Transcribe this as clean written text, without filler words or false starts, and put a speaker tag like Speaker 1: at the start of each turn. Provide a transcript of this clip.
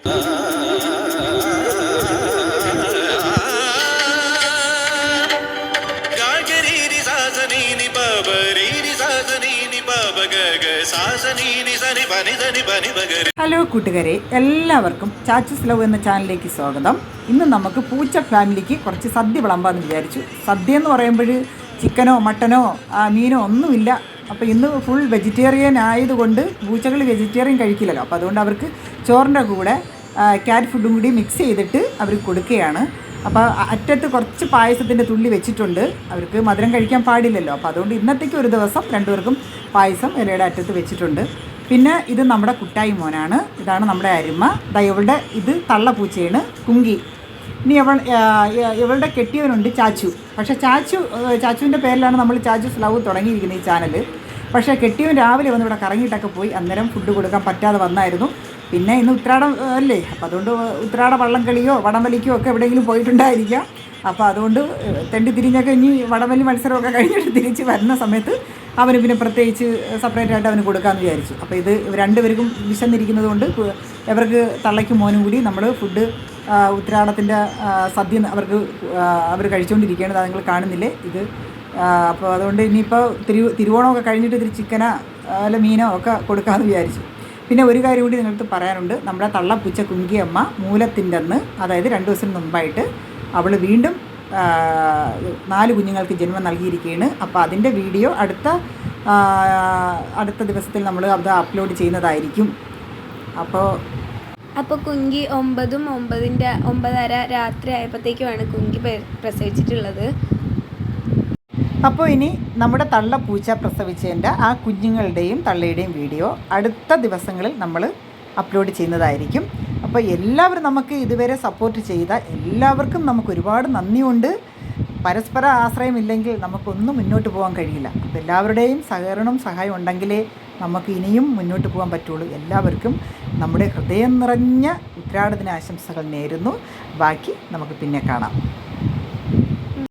Speaker 1: Hello കൂട്ടുകാരെ, എല്ലാവർക്കും ചാച്ചൂസ് love എന്ന ചാനലിലേക്ക് സ്വാഗതം. ഇന്ന് നമുക്ക് പൂച്ച ഫാമിലിക്ക് കുറച്ച് സദ്യ വിളമ്പാന്ന് വിചാരിച്ചു. സദ്യ എന്ന് പറയുമ്പോൾ ചിക്കനോ മട്ടനോ മീനോ ഒന്നുമില്ല. അപ്പോൾ ഇന്ന് ഫുൾ വെജിറ്റേറിയൻ ആയതുകൊണ്ട് പൂച്ചകൾ വെജിറ്റേറിയൻ കഴിക്കില്ലല്ലോ. അപ്പോൾ അതുകൊണ്ട് അവർക്ക് ചോറിൻ്റെ കൂടെ ക്യാറ്റ് ഫുഡും കൂടി മിക്സ് ചെയ്തിട്ട് അവർ കൊടുക്കുകയാണ്. അപ്പോൾ അറ്റത്ത് കുറച്ച് പായസത്തിൻ്റെ തുള്ളി വെച്ചിട്ടുണ്ട്. അവർക്ക് മധുരം കഴിക്കാൻ പാടില്ലല്ലോ. അപ്പോൾ അതുകൊണ്ട് ഇന്നത്തേക്ക് ഒരു ദിവസം രണ്ടുപേർക്കും പായസം ഇലയുടെ അറ്റത്ത് വെച്ചിട്ടുണ്ട്. പിന്നെ ഇത് നമ്മുടെ കുട്ടായി മോനാണ്. ഇതാണ് നമ്മുടെ അരുമ. ഇവളുടെ ഇത് തള്ളപ്പൂച്ചയാണ് കുങ്കി. ഇനി ഇവളുടെ കെട്ടിയവനുണ്ട് ചാച്ചു. പക്ഷേ ചാച്ചുവിൻ്റെ പേരിലാണ് നമ്മൾ ചാച്ചൂസ് ലവ് തുടങ്ങിയിരിക്കുന്നത് ഈ ചാനൽ. പക്ഷേ കെട്ടിയവൻ രാവിലെ വന്ന് ഇവിടെ കറങ്ങിയിട്ടൊക്കെ പോയി. അന്നേരം ഫുഡ് കൊടുക്കാൻ പറ്റാതെ വന്നായിരുന്നു. പിന്നെ ഇന്ന് ഉത്രാടം അല്ലേ, അപ്പോൾ അതുകൊണ്ട് ഉത്രാട വള്ളംകളിയോ വടംവലിക്കോ ഒക്കെ എവിടെയെങ്കിലും പോയിട്ടുണ്ടായിരിക്കാം. അപ്പോൾ അതുകൊണ്ട് തെണ്ടി തിരിഞ്ഞൊക്കെ ഇനി വടംവലി മത്സരമൊക്കെ കഴിഞ്ഞിട്ട് തിരിച്ച് വരുന്ന സമയത്ത് അവന് പിന്നെ പ്രത്യേകിച്ച് സെപ്പറേറ്റായിട്ട് അവന് കൊടുക്കാമെന്ന് വിചാരിച്ചു. അപ്പോൾ ഇത് രണ്ടുപേർക്കും വിശന്നിരിക്കുന്നത് കൊണ്ട് ഇവർക്ക് തള്ളയ്ക്കും മോനും കൂടി നമ്മൾ ഫുഡ് ഉത്രാടത്തിൻ്റെ സദ്യ അവർ കഴിച്ചുകൊണ്ടിരിക്കുകയാണ്. അത് നിങ്ങൾ കാണുന്നില്ലേ ഇത്. അപ്പോൾ അതുകൊണ്ട് ഇനിയിപ്പോൾ തിരുവോണമൊക്കെ കഴിഞ്ഞിട്ട് ഇതിൽ ചിക്കനോ അല്ല മീനോ ഒക്കെ കൊടുക്കാമെന്ന് വിചാരിച്ചു. പിന്നെ ഒരു കാര്യം കൂടി നിങ്ങൾക്ക് പറയാനുണ്ട്. നമ്മുടെ തള്ളപ്പൂച്ച കുങ്കിയമ്മ മൂലത്തിൻ്റെ അന്ന്, അതായത് 2 ദിവസം മുമ്പായിട്ട് അവൾ വീണ്ടും 4 കുഞ്ഞുങ്ങൾക്ക് ജന്മം നൽകിയിരിക്കുകയാണ്. അപ്പോൾ അതിൻ്റെ വീഡിയോ അടുത്ത ദിവസത്തിൽ നമ്മൾ അത് അപ്ലോഡ് ചെയ്യുന്നതായിരിക്കും.
Speaker 2: അപ്പോൾ കുങ്കി 9:30 രാത്രി ആയപ്പോഴത്തേക്കുമാണ് കുങ്കി പ്രസവിച്ചിട്ടുള്ളത്.
Speaker 1: അപ്പോൾ ഇനി നമ്മുടെ തള്ളപ്പൂച്ച പ്രസവിച്ചതിൻ്റെ ആ കുഞ്ഞുങ്ങളുടെയും തള്ളയുടെയും വീഡിയോ അടുത്ത ദിവസങ്ങളിൽ നമ്മൾ അപ്ലോഡ് ചെയ്യുന്നതായിരിക്കും. അപ്പോൾ എല്ലാവരും നമുക്ക് ഇതുവരെ സപ്പോർട്ട് ചെയ്ത എല്ലാവർക്കും നമുക്ക് ഒരുപാട് നന്ദിയുണ്ട്. പരസ്പര ആശ്രയമില്ലെങ്കിൽ നമുക്കൊന്നും മുന്നോട്ട് പോകാൻ കഴിയില്ല. അപ്പോൾ എല്ലാവരുടെയും സഹായം ഉണ്ടെങ്കിലേ നമുക്ക് ഇനിയും മുന്നോട്ട് പോകാൻ പറ്റുള്ളൂ. എല്ലാവർക്കും നമ്മുടെ ഹൃദയം നിറഞ്ഞ ഉത്രാട ദിന ആശംസകൾ നേരുന്നു. ബാക്കി നമുക്ക് പിന്നെ കാണാം.